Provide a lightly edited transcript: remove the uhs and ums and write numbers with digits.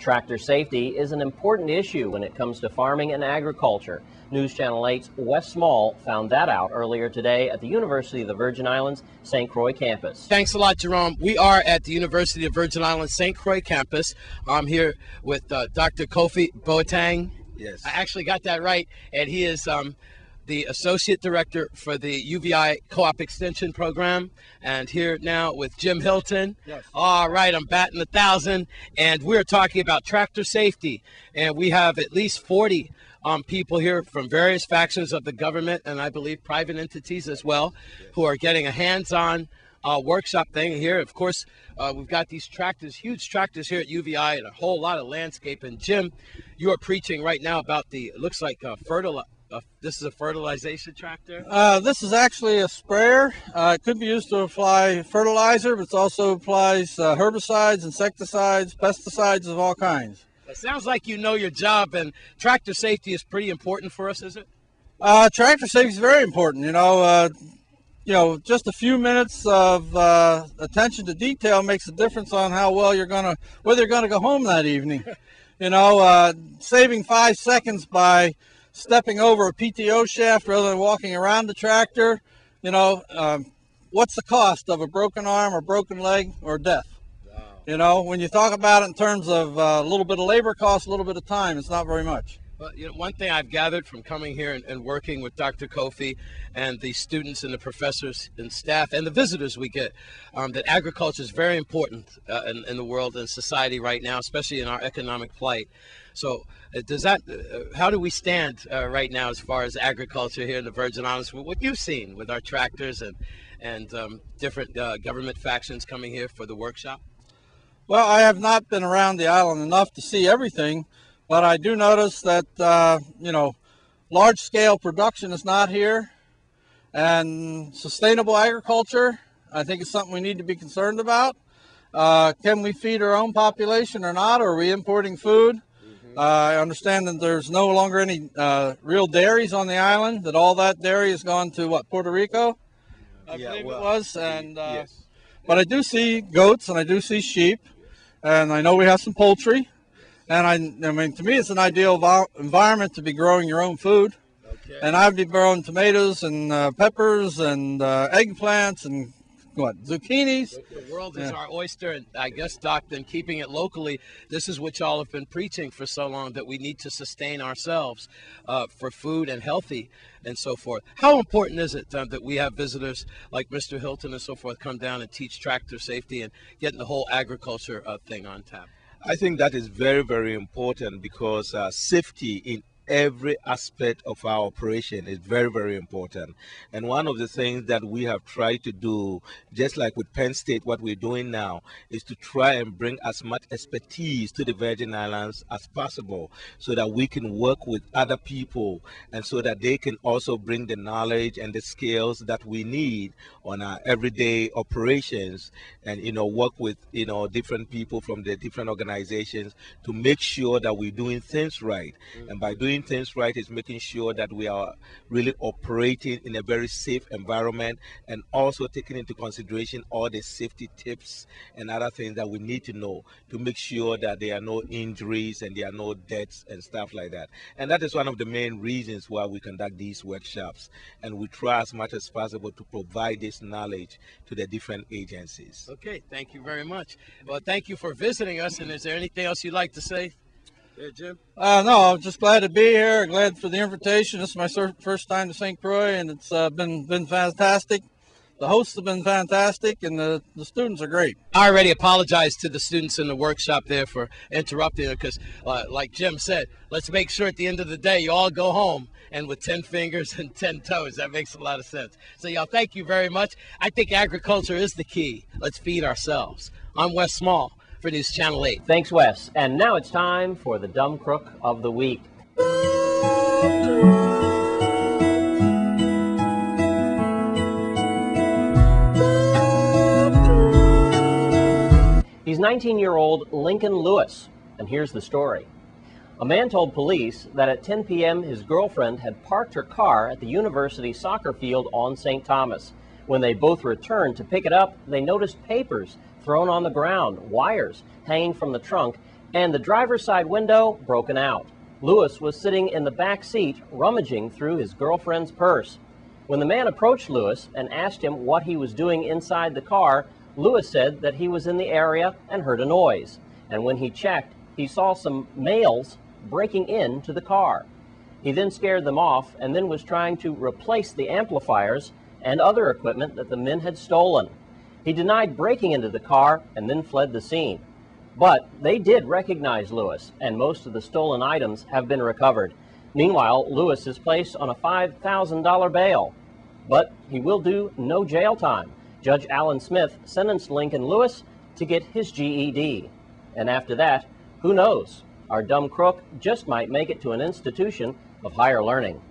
Tractor safety is an important issue when it comes to farming and agriculture. News Channel 8's Wes Small found that out earlier today at the University of the Virgin Islands St. Croix campus. Thanks a lot, Jerome. We are at the University of Virgin Islands St. Croix campus. I'm here with Dr. Kofi Boateng. Yes. I actually got that right, and he is the Associate Director for the UVI Co-op Extension Program, and here now with Jim Hilton. Yes. All right, I'm batting 1,000, and we're talking about tractor safety, and we have at least 40 people here from various factions of the government, and I believe private entities as well, who are getting a hands-on workshop thing here. Of course, we've got these tractors, huge tractors here at UVI, and a whole lot of landscape. And Jim, you are preaching right now about it looks like this is a fertilization tractor? This is actually a sprayer. It could be used to apply fertilizer, but it also applies herbicides, insecticides, pesticides of all kinds. It sounds like you know your job, and tractor safety is pretty important for us, is it? Tractor safety is very important. You know, just a few minutes of attention to detail makes a difference on how well whether you're gonna go home that evening. You know, saving 5 seconds by stepping over a PTO shaft rather than walking around the tractor, you know, what's the cost of a broken arm or broken leg or death? Wow. You know, when you talk about it in terms of a little bit of labor cost, a little bit of time, it's not very much. Well, you know, one thing I've gathered from coming here and working with Dr. Kofi and the students and the professors and staff and the visitors we get, that agriculture is very important in the world and society right now, especially in our economic plight. So how do we stand right now as far as agriculture here in the Virgin Islands, what you've seen with our tractors and different government factions coming here for the workshop? Well, I have not been around the island enough to see everything, but I do notice that, you know, large-scale production is not here, and sustainable agriculture, I think, is something we need to be concerned about. Can we feed our own population or not? Or are we importing food? I understand that there's no longer any real dairies on the island, that all that dairy has gone to, what, Puerto Rico? I believe it was. And, yes. But I do see goats and I do see sheep, and I know we have some poultry. And I mean, to me, it's an ideal environment to be growing your own food. Okay. And I've been growing tomatoes and peppers and eggplants and what, zucchinis. The world is our oyster, and I guess, Doc, then keeping it locally, this is what y'all have been preaching for so long, that we need to sustain ourselves for food and healthy and so forth. How important is it that we have visitors like Mr. Hilton and so forth come down and teach tractor safety and getting the whole agriculture thing on tap? I think that is very, very important, because safety in every aspect of our operation is very, very important. And one of the things that we have tried to do, just like with Penn State, what we're doing now, is to try and bring as much expertise to the Virgin Islands as possible, so that we can work with other people, and so that they can also bring the knowledge and the skills that we need on our everyday operations, and, you know, work with, you know, different people from the different organizations to make sure that we're doing things right. And by doing things right is making sure that we are really operating in a very safe environment, and also taking into consideration all the safety tips and other things that we need to know to make sure that there are no injuries and there are no deaths and stuff like that. And that is one of the main reasons why we conduct these workshops, and we try as much as possible to provide this knowledge to the different agencies. Okay, thank you very much. Well, thank you for visiting us, and is there anything else you'd like to say? Yeah, Jim? No, I'm just glad to be here. Glad for the invitation. This is my first time to St. Croix, and it's been fantastic. The hosts have been fantastic, and the students are great. I already apologize to the students in the workshop there for interrupting, because like Jim said, let's make sure at the end of the day you all go home and with 10 fingers and 10 toes. That makes a lot of sense. So y'all, thank you very much. I think agriculture is the key. Let's feed ourselves. I'm Wes Small for News Channel 8. Thanks, Wes. And now it's time for the Dumb Crook of the Week. He's 19-year-old Lincoln Lewis, and here's the story. A man told police that at 10 p.m. his girlfriend had parked her car at the university soccer field on St. Thomas. When they both returned to pick it up, they noticed papers thrown on the ground, wires hanging from the trunk, and the driver's side window broken out. Lewis was sitting in the back seat, rummaging through his girlfriend's purse. When the man approached Lewis and asked him what he was doing inside the car, Lewis said that he was in the area and heard a noise. And when he checked, he saw some males breaking into the car. He then scared them off and then was trying to replace the amplifiers and other equipment that the men had stolen. He denied breaking into the car and then fled the scene. But they did recognize Lewis, and most of the stolen items have been recovered. Meanwhile, Lewis is placed on a $5,000 bail, but he will do no jail time. Judge Alan Smith sentenced Lincoln Lewis to get his GED. And after that, who knows? Our dumb crook just might make it to an institution of higher learning.